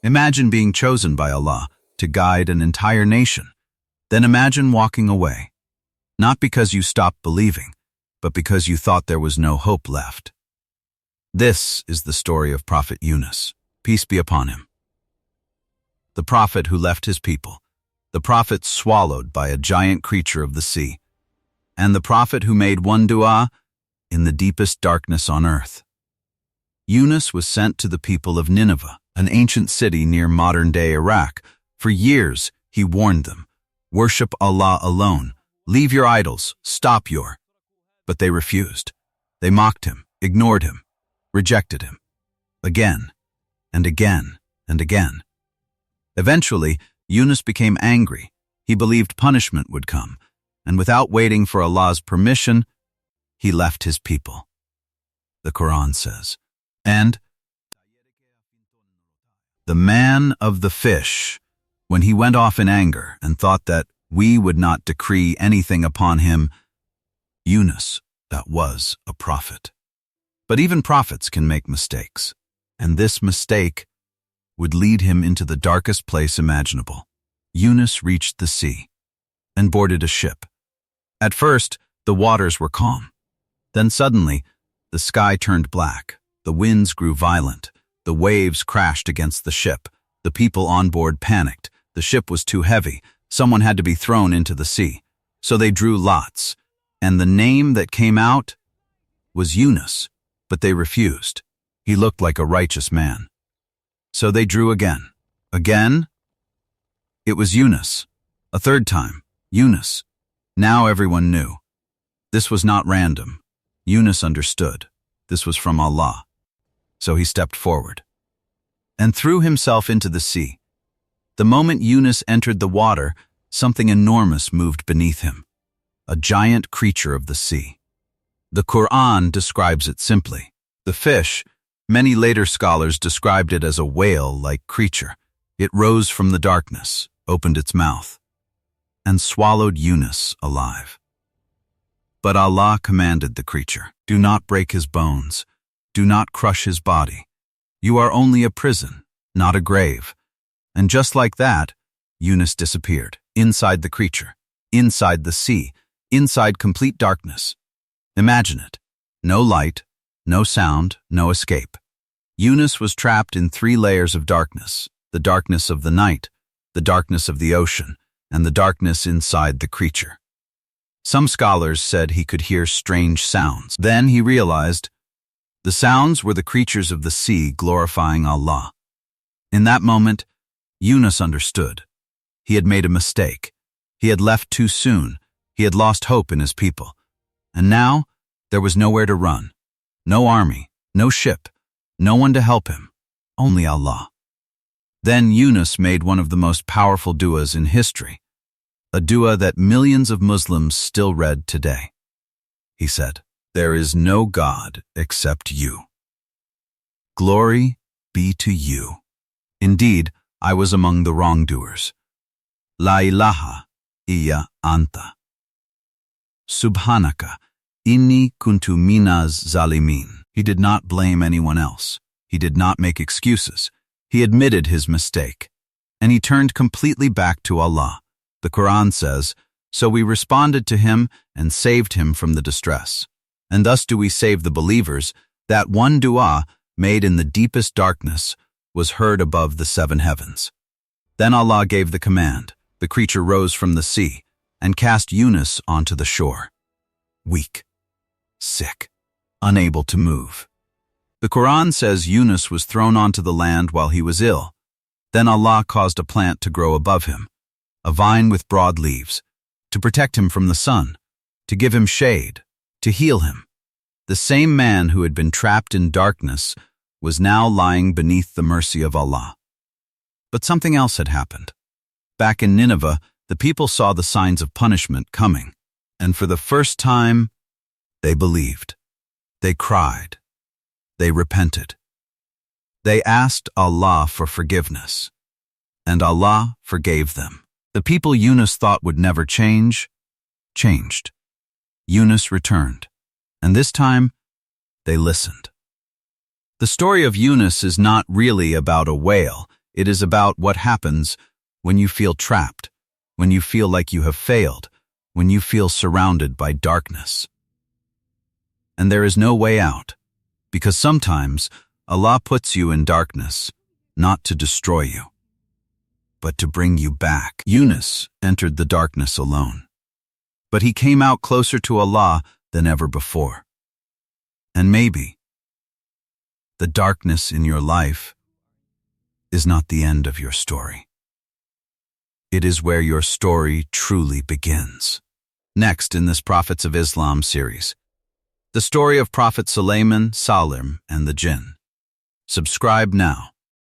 Imagine being chosen by Allah to guide an entire nation. Then imagine walking away, not because you stopped believing, but because you thought there was no hope left. This is the story of Prophet Yunus, peace be upon him. The prophet who left his people, the prophet swallowed by a giant creature of the sea, and the prophet who made one dua in the deepest darkness on earth. Yunus was sent to the people of Nineveh, an ancient city near modern-day Iraq. For years, he warned them, worship Allah alone, leave your idols, stop your. But they refused. They mocked him, ignored him, rejected him, again and again and again. Eventually, Yunus became angry. He believed punishment would come, and without waiting for Allah's permission, he left his people. The Qur'an says, and the man of the fish, when he went off in anger and thought that we would not decree anything upon him, Yunus, that was a prophet. But even prophets can make mistakes, and this mistake would lead him into the darkest place imaginable. Yunus reached the sea and boarded a ship. At first, the waters were calm. Then suddenly, the sky turned black, the winds grew violent, the waves crashed against the ship, the people on board panicked, the ship was too heavy, someone had to be thrown into the sea. So they drew lots, and the name that came out was Yunus, but they refused. He looked like a righteous man. So they drew again. Again, it was Yunus. A third time, Yunus. Now everyone knew. This was not random. Yunus understood. This was from Allah. So he stepped forward and threw himself into the sea. The moment Yunus entered the water, something enormous moved beneath him, a giant creature of the sea. The Qur'an describes it simply. The fish, many later scholars described it as a whale-like creature. It rose from the darkness, opened its mouth, and swallowed Yunus alive. But Allah commanded the creature, do not break his bones, do not crush his body. You are only a prison, not a grave. And just like that, Yunus disappeared, inside the creature, inside the sea, inside complete darkness. Imagine it. No light, no sound, no escape. Yunus was trapped in 3 layers of darkness, the darkness of the night, the darkness of the ocean, and the darkness inside the creature. Some scholars said he could hear strange sounds. Then he realized the sounds were the creatures of the sea glorifying Allah. In that moment, Yunus understood. He had made a mistake. He had left too soon. He had lost hope in his people. And now, there was nowhere to run. No army, no ship, no one to help him. Only Allah. Then Yunus made one of the most powerful du'as in history, a dua that millions of Muslims still read today. He said, there is no God except you. Glory be to you. Indeed, I was among the wrongdoers. La ilaha illa anta. Subhanaka, inni kuntu minaz zalimin. He did not blame anyone else. He did not make excuses. He admitted his mistake, and he turned completely back to Allah. The Qur'an says, so we responded to him and saved him from the distress. And thus do we save the believers. That one dua, made in the deepest darkness, was heard above the 7 heavens. Then Allah gave the command. The creature rose from the sea and cast Yunus onto the shore. Weak, sick, unable to move. The Qur'an says Yunus was thrown onto the land while he was ill. Then Allah caused a plant to grow above him, a vine with broad leaves, to protect him from the sun, to give him shade, to heal him. The same man who had been trapped in darkness was now lying beneath the mercy of Allah. But something else had happened. Back in Nineveh, the people saw the signs of punishment coming, and for the first time, they believed. They cried. They repented. They asked Allah for forgiveness, and Allah forgave them. The people Yunus thought would never change, changed. Yunus returned, and this time, they listened. The story of Yunus is not really about a whale. It is about what happens when you feel trapped, when you feel like you have failed, when you feel surrounded by darkness. And there is no way out, because sometimes Allah puts you in darkness, not to destroy you, but to bring you back. Yunus entered the darkness alone, but he came out closer to Allah than ever before. And maybe the darkness in your life is not the end of your story. It is where your story truly begins. Next in this Prophets of Islam series, the story of Prophet Salim and the Jinn. Subscribe now.